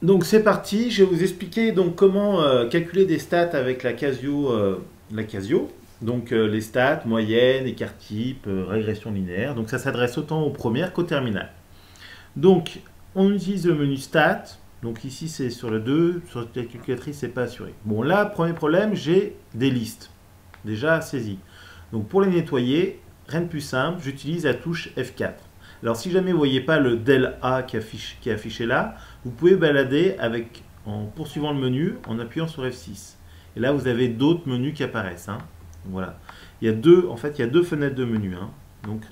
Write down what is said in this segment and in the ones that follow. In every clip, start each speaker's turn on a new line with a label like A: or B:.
A: Donc c'est parti, je vais vous expliquer donc comment calculer des stats avec la Casio. Donc les stats, moyenne, écart type, régression linéaire. Donc ça s'adresse autant aux premières qu'aux terminales. Donc on utilise le menu stats. Donc ici c'est sur le 2, sur la calculatrice c'est pas assuré. Bon là, premier problème, j'ai des listes déjà saisies. Donc pour les nettoyer, rien de plus simple, j'utilise la touche F4. Alors si jamais vous ne voyez pas le del A qui est affiché là, vous pouvez balader en poursuivant le menu, en appuyant sur F6. Et là vous avez d'autres menus qui apparaissent. Hein. Voilà. Il y a deux fenêtres de menu. Hein. Donc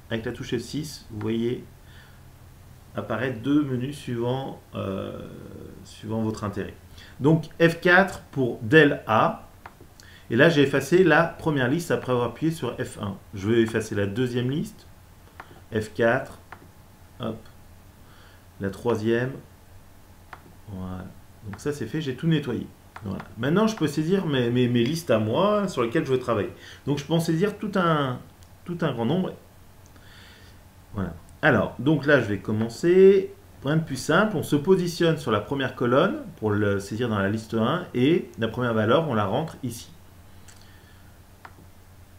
A: avec la touche F6, vous voyez apparaître deux menus suivant votre intérêt. Donc F4 pour del A. Et là j'ai effacé la première liste après avoir appuyé sur F1. Je vais effacer la deuxième liste. F4, hop, la troisième, voilà. Donc ça c'est fait, j'ai tout nettoyé. Voilà. Maintenant je peux saisir mes listes à moi sur lesquelles je veux travailler. Donc je peux en saisir tout un grand nombre. Voilà. Alors, donc là je vais commencer. Rien de plus simple, on se positionne sur la première colonne pour le saisir dans la liste 1 et la première valeur on la rentre ici.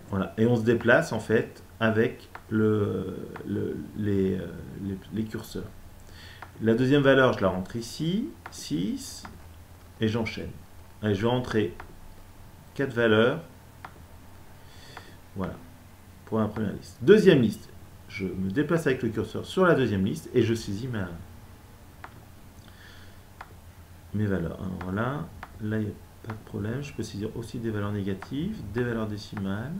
A: Voilà. Et on se déplace en fait avec les curseurs. La deuxième valeur, je la rentre ici, 6, et j'enchaîne. Je vais rentrer 4 valeurs. Voilà, pour la première liste. Deuxième liste, je me déplace avec le curseur sur la deuxième liste et je saisis mes valeurs. Alors voilà, là il n'y a pas de problème. Je peux saisir aussi des valeurs négatives, des valeurs décimales.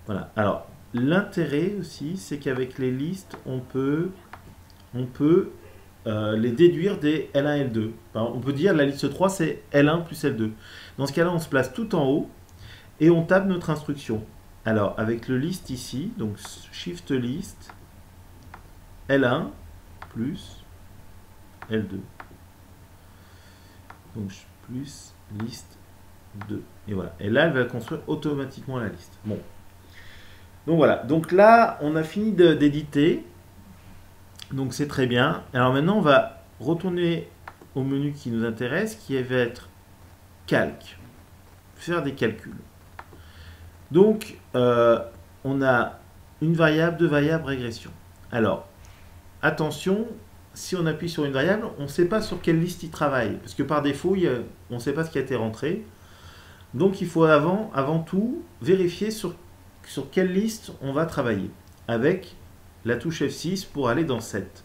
A: Voilà. Alors, l'intérêt aussi, c'est qu'avec les listes, on peut les déduire des L1 et L2. Enfin, on peut dire la liste 3, c'est L1 plus L2. Dans ce cas-là, on se place tout en haut et on tape notre instruction. Alors, avec le list ici, donc Shift List, L1 plus L2. Donc, plus liste 2. Et voilà. Et là, elle va construire automatiquement la liste. Bon. Donc voilà, donc là on a fini d'éditer, donc c'est très bien. Alors maintenant on va retourner au menu qui nous intéresse, qui va être calque, faire des calculs. Donc on a une variable, deux variables, régression. Alors attention, si on appuie sur une variable, on ne sait pas sur quelle liste il travaille, parce que par défaut on ne sait pas ce qui a été rentré. Donc il faut avant tout vérifier sur quelle liste on va travailler, avec la touche F6 pour aller dans 7.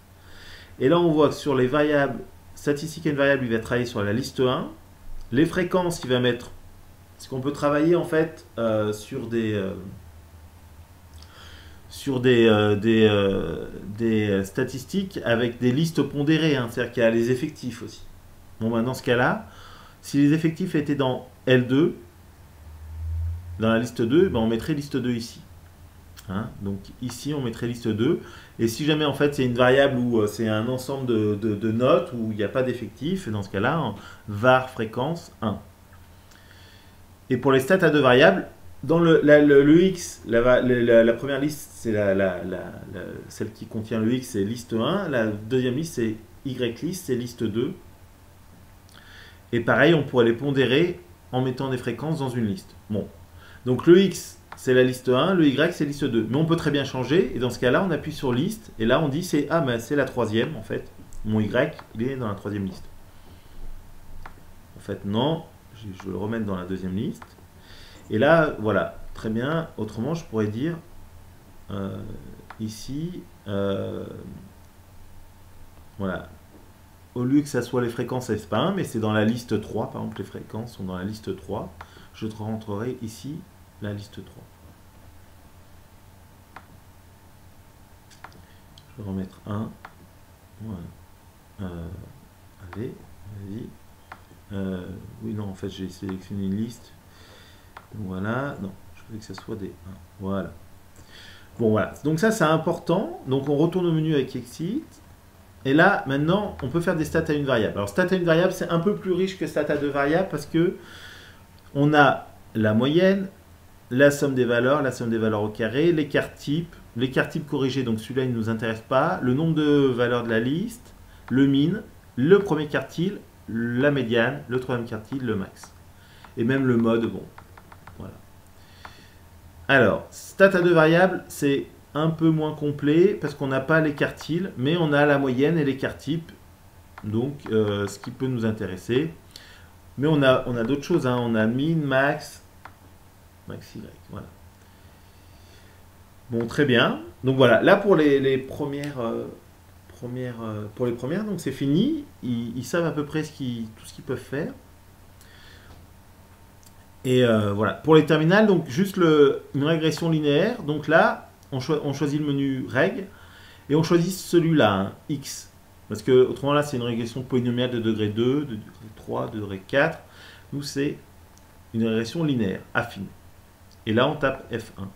A: Et là, on voit que sur les variables, statistiques et une variable, il va travailler sur la liste 1. Les fréquences, il va mettre, parce qu'on peut travailler en fait sur des statistiques avec des listes pondérées, hein, c'est-à-dire qu'il y a les effectifs aussi. Bon, ben, dans ce cas-là, si les effectifs étaient dans L2, dans la liste 2, ben on mettrait liste 2 ici. Hein, donc ici, on mettrait liste 2. Et si jamais, en fait, c'est une variable où c'est un ensemble de notes où il n'y a pas d'effectif, dans ce cas-là, var fréquence 1. Et pour les stats à deux variables, dans le X, la première liste, c'est celle qui contient le X, c'est liste 1. La deuxième liste, c'est Y list, c'est liste 2. Et pareil, on pourrait les pondérer en mettant des fréquences dans une liste. Bon. Donc le X, c'est la liste 1, le Y, c'est liste 2. Mais on peut très bien changer, et dans ce cas-là, on appuie sur liste, et là, on dit c'est la troisième, en fait. Mon Y, il est dans la troisième liste. En fait, non, je vais le remettre dans la deuxième liste. Et là, voilà, très bien. Autrement, je pourrais dire, ici, voilà, au lieu que ça soit les fréquences, c'est pas 1, mais c'est dans la liste 3, par exemple, les fréquences sont dans la liste 3. Je rentrerai ici la liste 3. Je vais remettre 1. Voilà. Allez, vas-y. Oui, non, en fait, j'ai sélectionné une liste. Voilà. Non, je voulais que ça soit des 1. Voilà. Bon, voilà. Donc ça, c'est important. Donc on retourne au menu avec Exit. Et là, maintenant, on peut faire des stats à une variable. Alors, stats à une variable, c'est un peu plus riche que stats à deux variables parce que on a la moyenne, la somme des valeurs au carré, l'écart type corrigé, donc celui-là il ne nous intéresse pas, le nombre de valeurs de la liste, le min, le premier quartile, la médiane, le troisième quartile, le max. Et même le mode, bon, voilà. Alors, stat à deux variables, c'est un peu moins complet parce qu'on n'a pas les quartiles, mais on a la moyenne et l'écart type, donc ce qui peut nous intéresser. Mais on a d'autres choses, hein. On a min, max, max y, voilà. Bon, très bien. Donc voilà, là pour les premières, pour les premières, donc c'est fini. Ils savent à peu près tout ce qu'ils peuvent faire. Et voilà. Pour les terminales, donc juste une régression linéaire. Donc là, on choisit le menu règle et on choisit celui-là, hein, x. Parce que autrement là, c'est une régression polynomiale de degré 2, de degré 3, de degré 4. Nous, c'est une régression linéaire, affine. Et là, on tape F1.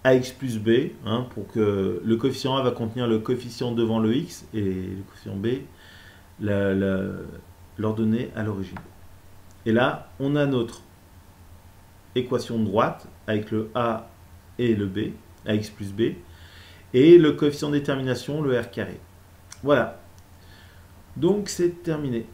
A: AX plus B, hein, pour que le coefficient A va contenir le coefficient devant le X et le coefficient B l'ordonnée à l'origine. Et là, on a notre équation de droite avec le A et le B, AX plus B, et le coefficient de détermination, le R carré. Voilà. Donc c'est terminé.